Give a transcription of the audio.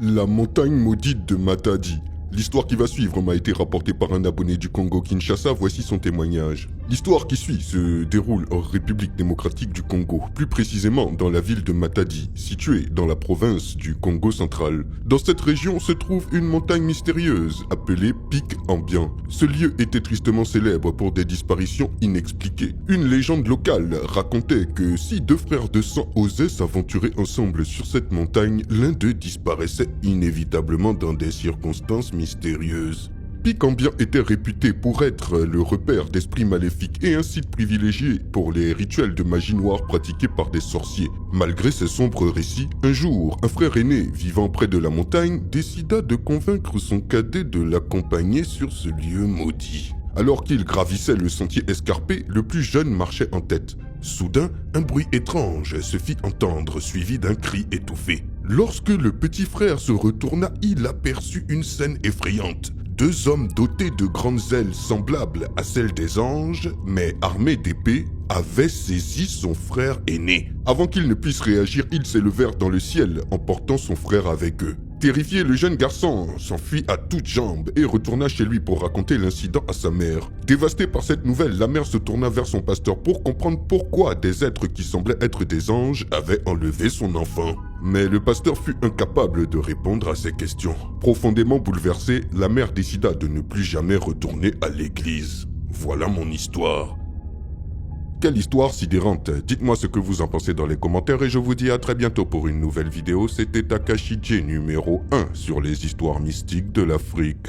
La montagne maudite de Matadi. L'histoire qui va suivre m'a été rapportée par un abonné du Congo-Kinshasa, voici son témoignage. L'histoire qui suit se déroule en République démocratique du Congo, plus précisément dans la ville de Matadi, située dans la province du Congo central. Dans cette région se trouve une montagne mystérieuse, appelée Pic Ambiant. Ce lieu était tristement célèbre pour des disparitions inexpliquées. Une légende locale racontait que si deux frères de sang osaient s'aventurer ensemble sur cette montagne, l'un d'eux disparaissait inévitablement dans des circonstances mystérieuses. Pic Ambiant était réputé pour être le repère d'esprits maléfiques et un site privilégié pour les rituels de magie noire pratiqués par des sorciers. Malgré ces sombres récits, un jour, un frère aîné vivant près de la montagne décida de convaincre son cadet de l'accompagner sur ce lieu maudit. Alors qu'il gravissait le sentier escarpé, le plus jeune marchait en tête. Soudain, un bruit étrange se fit entendre, suivi d'un cri étouffé. Lorsque le petit frère se retourna, il aperçut une scène effrayante. Deux hommes dotés de grandes ailes semblables à celles des anges, mais armés d'épées, avaient saisi son frère aîné. Avant qu'il ne puisse réagir, ils s'élevèrent dans le ciel, emportant son frère avec eux. Terrifié, le jeune garçon s'enfuit à toutes jambes et retourna chez lui pour raconter l'incident à sa mère. Dévastée par cette nouvelle, la mère se tourna vers son pasteur pour comprendre pourquoi des êtres qui semblaient être des anges avaient enlevé son enfant. Mais le pasteur fut incapable de répondre à ces questions. Profondément bouleversée, la mère décida de ne plus jamais retourner à l'église. Voilà mon histoire. Quelle histoire sidérante! Dites-moi ce que vous en pensez dans les commentaires et je vous dis à très bientôt pour une nouvelle vidéo. C'était Takashi J numéro 1 sur les histoires mystiques de l'Afrique.